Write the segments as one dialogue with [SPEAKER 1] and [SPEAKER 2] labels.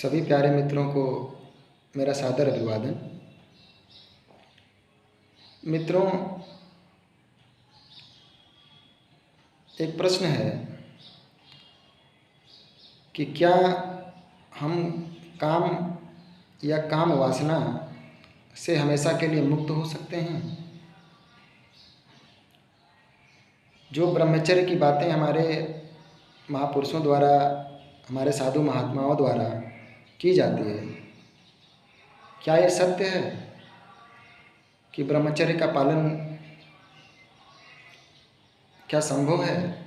[SPEAKER 1] सभी प्यारे मित्रों को मेरा सादर अभिवादन। मित्रों, एक प्रश्न है कि क्या हम काम या काम वासना से हमेशा के लिए मुक्त हो सकते हैं। जो ब्रह्मचर्य की बातें हमारे महापुरुषों द्वारा, हमारे साधु महात्माओं द्वारा की जाती है, क्या ये सत्य है कि ब्रह्मचर्य का पालन क्या संभव है?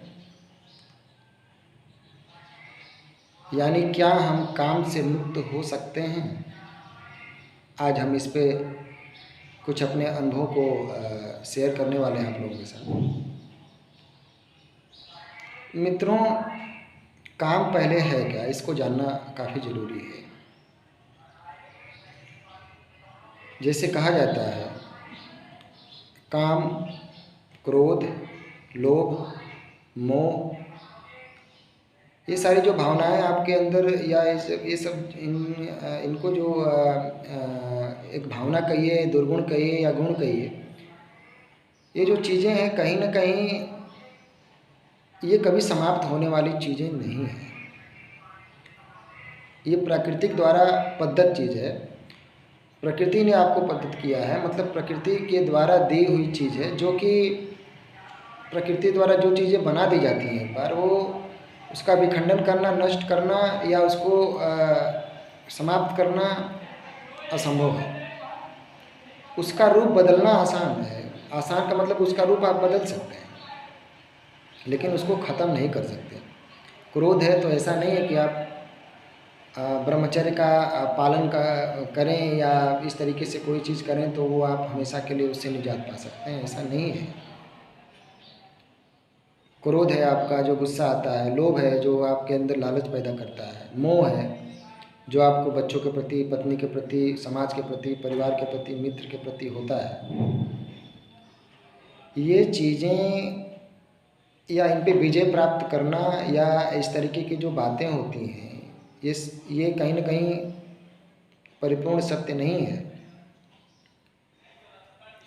[SPEAKER 1] यानी क्या हम काम से मुक्त हो सकते हैं? आज हम इस पे कुछ अपने अनुभव को शेयर करने वाले हैं आप लोगों के साथ। मित्रों, काम पहले है क्या, इसको जानना काफ़ी ज़रूरी है। जैसे कहा जाता है, काम, क्रोध, लोभ, मोह, ये सारी जो भावनाएं आपके अंदर या ये सब इनको जो एक भावना कहिए, दुर्गुण कहिए या गुण कहिए, ये जो चीज़ें हैं कहीं ना कहीं ये कभी समाप्त होने वाली चीज़ें नहीं हैं। ये प्राकृतिक द्वारा पद्धत चीज़ है। प्रकृति ने आपको पद्धत किया है, मतलब प्रकृति के द्वारा दी हुई चीज़ है, जो कि प्रकृति द्वारा जो चीज़ें बना दी जाती हैं एक बार, वो उसका विखंडन करना, नष्ट करना या उसको समाप्त करना असंभव है। उसका रूप बदलना आसान है। आसान का मतलब उसका रूप आप बदल सकते हैं, लेकिन उसको ख़त्म नहीं कर सकते। क्रोध है तो ऐसा नहीं है कि आप ब्रह्मचर्य का पालन करें या इस तरीके से कोई चीज़ करें तो वो आप हमेशा के लिए उससे निजात पा सकते हैं, ऐसा नहीं है। क्रोध है आपका जो गुस्सा आता है, लोभ है जो आपके अंदर लालच पैदा करता है, मोह है जो आपको बच्चों के प्रति, पत्नी के प्रति, समाज के प्रति, परिवार के प्रति, मित्र के प्रति होता है। ये चीज़ें या इन पे विजय प्राप्त करना या इस तरीके की जो बातें होती हैं, ये कहीं ना कहीं परिपूर्ण सत्य नहीं है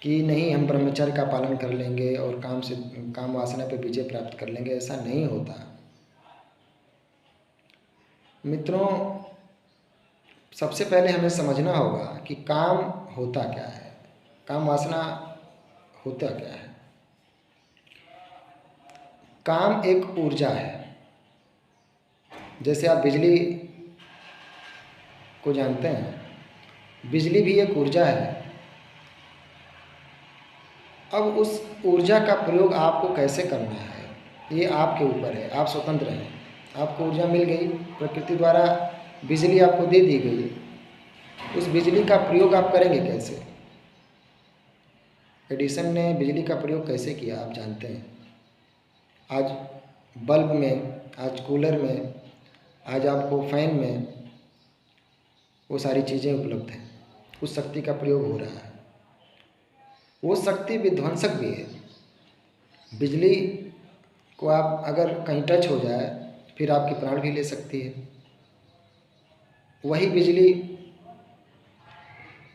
[SPEAKER 1] कि नहीं हम ब्रह्मचर्य का पालन कर लेंगे और काम वासना पे विजय प्राप्त कर लेंगे, ऐसा नहीं होता। मित्रों, सबसे पहले हमें समझना होगा कि काम होता क्या है, काम वासना होता क्या है। काम एक ऊर्जा है। जैसे आप बिजली को जानते हैं, बिजली भी एक ऊर्जा है। अब उस ऊर्जा का प्रयोग आपको कैसे करना है, ये आपके ऊपर है। आप स्वतंत्र हैं। आपको ऊर्जा मिल गई, प्रकृति द्वारा बिजली आपको दे दी गई, उस बिजली का प्रयोग आप करेंगे कैसे? एडिसन ने बिजली का प्रयोग कैसे किया आप जानते हैं। आज बल्ब में, आज कूलर में, आज आपको फैन में वो सारी चीज़ें उपलब्ध हैं। उस शक्ति का प्रयोग हो रहा है। वो शक्ति विध्वंसक भी है। बिजली को आप अगर कहीं टच हो जाए फिर आपके प्राण भी ले सकती है। वही बिजली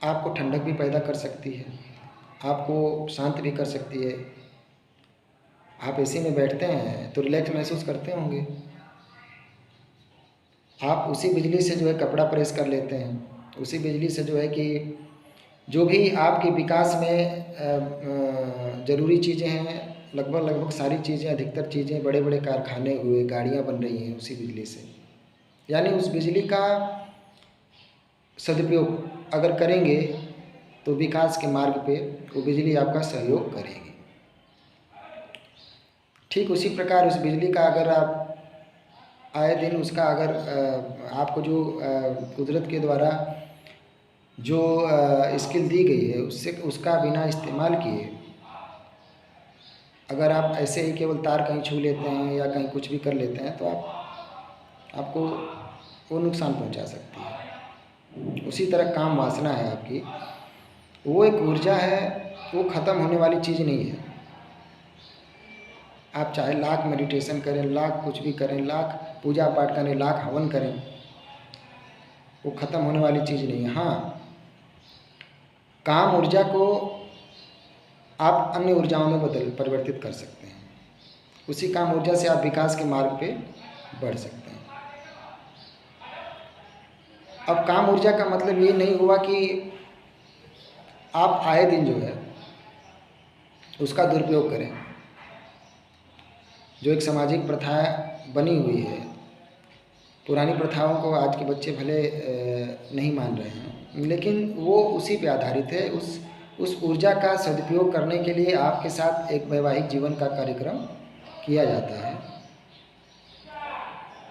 [SPEAKER 1] आपको ठंडक भी पैदा कर सकती है, आपको शांत भी कर सकती है। आप एसी में बैठते हैं तो रिलैक्स महसूस करते होंगे। आप उसी बिजली से जो है कपड़ा प्रेस कर लेते हैं, उसी बिजली से जो है कि जो भी आपके विकास में ज़रूरी चीज़ें हैं, लगभग सारी चीज़ें, अधिकतर चीज़ें, बड़े बड़े कारखाने हुए, गाड़ियाँ बन रही हैं उसी बिजली से। यानी उस बिजली का सदुपयोग अगर करेंगे तो विकास के मार्ग पे वो बिजली आपका सहयोग करेगी। ठीक उसी प्रकार उस बिजली का अगर आप आए दिन उसका अगर आपको जो कुदरत के द्वारा जो स्किल दी गई है उससे उसका बिना इस्तेमाल किए अगर आप ऐसे ही केवल तार कहीं छू लेते हैं या कहीं कुछ भी कर लेते हैं तो आपको वो नुकसान पहुंचा सकती है। उसी तरह काम वासना है आपकी, वो एक ऊर्जा है, वो ख़त्म होने वाली चीज़ नहीं है। आप चाहे लाख मेडिटेशन करें, लाख कुछ भी करें, लाख पूजा पाठ करें, लाख हवन करें, वो ख़त्म होने वाली चीज़ नहीं है। हाँ, काम ऊर्जा को आप अन्य ऊर्जाओं में परिवर्तित कर सकते हैं। उसी काम ऊर्जा से आप विकास के मार्ग पे बढ़ सकते हैं। अब काम ऊर्जा का मतलब ये नहीं हुआ कि आप आए दिन जो है उसका दुरुपयोग करें। जो एक सामाजिक प्रथा बनी हुई है, पुरानी प्रथाओं को आज के बच्चे भले नहीं मान रहे हैं, लेकिन वो उसी पे आधारित है। उस ऊर्जा का सदुपयोग करने के लिए आपके साथ एक वैवाहिक जीवन का कार्यक्रम किया जाता है।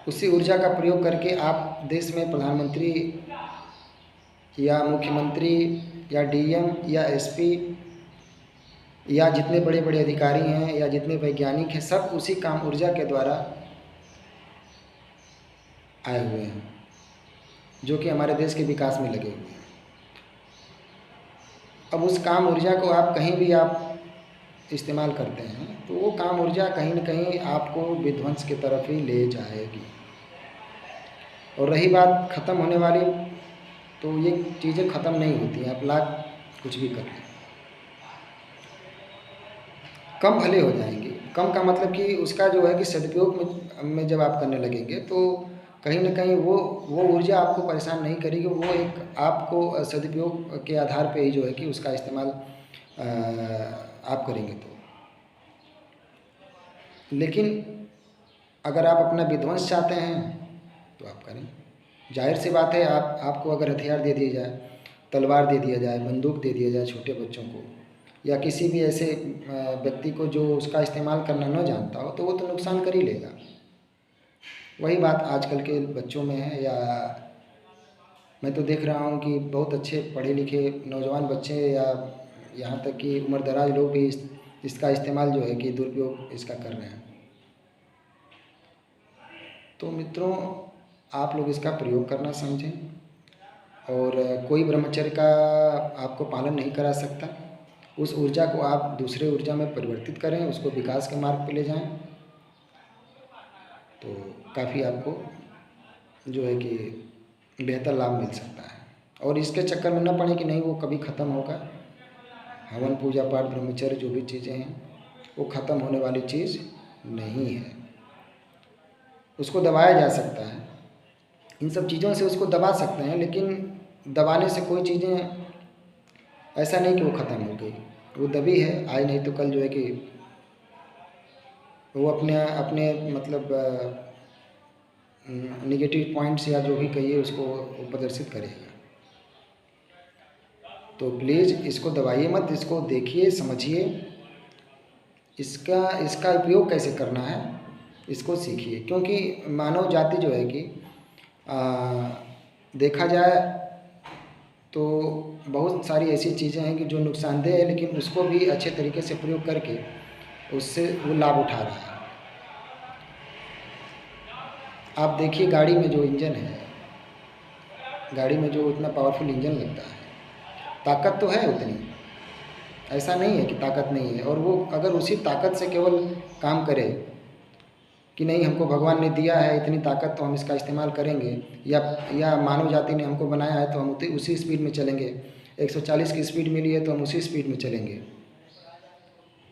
[SPEAKER 1] उसी ऊर्जा का प्रयोग करके आप देश में प्रधानमंत्री या मुख्यमंत्री या डीएम या एसपी या जितने बड़े बड़े अधिकारी हैं या जितने वैज्ञानिक हैं, सब उसी काम ऊर्जा के द्वारा आए हुए हैं, जो कि हमारे देश के विकास में लगे हुए हैं। अब उस काम ऊर्जा को आप कहीं भी आप इस्तेमाल करते हैं तो वो काम ऊर्जा कहीं न कहीं आपको विध्वंस की तरफ ही ले जाएगी। और रही बात ख़त्म होने वाली, तो ये चीज़ें ख़त्म नहीं होती हैं, आप लाख कुछ भी कर लें, कम भले हो जाएंगे। कम का मतलब कि उसका जो है कि सदुपयोग में जब आप करने लगेंगे तो कहीं न कहीं वो ऊर्जा आपको परेशान नहीं करेगी। वो एक आपको सदुपयोग के आधार पे ही जो है कि उसका इस्तेमाल आप करेंगे तो। लेकिन अगर आप अपना विध्वंस चाहते हैं तो आप करें। जाहिर सी बात है, आपको अगर हथियार दे दिया जाए, तलवार दे दिया जाए, बंदूक दे दिया जाए छोटे बच्चों को या किसी भी ऐसे व्यक्ति को जो उसका इस्तेमाल करना न जानता हो, तो वो तो नुकसान कर ही लेगा। वही बात आजकल के बच्चों में है। या मैं तो देख रहा हूँ कि बहुत अच्छे पढ़े लिखे नौजवान बच्चे या यहाँ तक कि उम्रदराज लोग भी इसका इस्तेमाल जो है कि दुरुपयोग इसका कर रहे हैं। तो मित्रों, आप लोग इसका प्रयोग करना समझें। और कोई ब्रह्मचर्य का आपको पालन नहीं करा सकता। उस ऊर्जा को आप दूसरे ऊर्जा में परिवर्तित करें, उसको विकास के मार्ग पर ले जाएं, तो काफ़ी आपको जो है कि बेहतर लाभ मिल सकता है। और इसके चक्कर में न पड़े कि नहीं वो कभी ख़त्म होगा। हवन, पूजा पाठ, ब्रह्मचर्य जो भी चीज़ें हैं वो ख़त्म होने वाली चीज़ नहीं है। उसको दबाया जा सकता है, इन सब चीज़ों से उसको दबा सकते हैं, लेकिन दबाने से कोई चीज़ें ऐसा नहीं कि वो ख़त्म हो गई। वो दबी है, आज नहीं तो कल जो है कि वो अपने मतलब नेगेटिव पॉइंट्स या जो भी कहिए उसको प्रदर्शित करेगा। तो प्लीज़ इसको दबाइए मत, इसको देखिए, समझिए, इसका उपयोग कैसे करना है इसको सीखिए। क्योंकि मानव जाति जो है कि देखा जाए तो बहुत सारी ऐसी चीज़ें हैं कि जो नुकसानदेह है, लेकिन उसको भी अच्छे तरीके से प्रयोग करके उससे वो लाभ उठा रहा है। आप देखिए गाड़ी में जो इंजन है, गाड़ी में जो इतना पावरफुल इंजन लगता है, ताकत तो है उतनी, ऐसा नहीं है कि ताकत नहीं है। और वो अगर उसी ताकत से केवल काम करे कि नहीं हमको भगवान ने दिया है इतनी ताकत तो हम इसका इस्तेमाल करेंगे, या मानव जाति ने हमको बनाया है तो हम उसी स्पीड में चलेंगे, 140 की स्पीड मिली है तो हम उसी स्पीड में चलेंगे,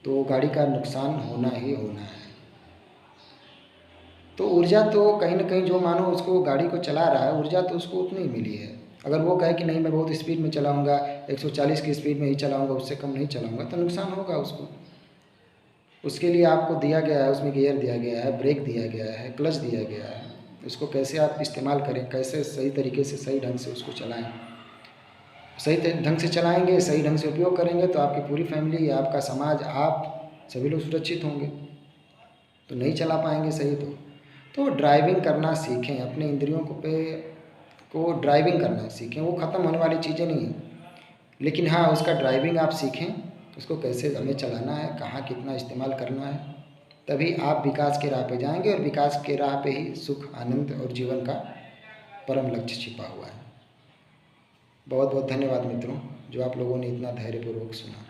[SPEAKER 1] तो गाड़ी का नुकसान होना ही होना है। तो ऊर्जा तो कहीं ना कहीं जो मानो उसको गाड़ी को चला रहा है, ऊर्जा तो उसको उतनी ही मिली है। अगर वो कहे कि नहीं मैं बहुत स्पीड में चलाऊँगा, 140 की स्पीड में ही चलाऊँगा, उससे कम नहीं चलाऊँगा, तो नुकसान होगा उसको। उसके लिए आपको दिया गया है, उसमें गियर दिया गया है, ब्रेक दिया गया है, क्लच दिया गया है। उसको कैसे आप इस्तेमाल करें, कैसे सही तरीके से सही ढंग से उसको चलाएं। सही ढंग से चलाएंगे, सही ढंग से उपयोग करेंगे तो आपकी पूरी फैमिली, आपका समाज, आप सभी लोग सुरक्षित होंगे। तो नहीं चला पाएंगे सही तो ड्राइविंग करना सीखें, अपने इंद्रियों को ड्राइविंग करना सीखें। वो ख़त्म होने वाली चीज़ें नहीं हैं, लेकिन हाँ उसका ड्राइविंग आप सीखें, उसको कैसे हमें चलाना है, कहाँ कितना इस्तेमाल करना है, तभी आप विकास के राह पे जाएंगे। और विकास के राह पे ही सुख, आनंद और जीवन का परम लक्ष्य छिपा हुआ है। बहुत बहुत धन्यवाद मित्रों, जो आप लोगों ने इतना धैर्यपूर्वक सुना।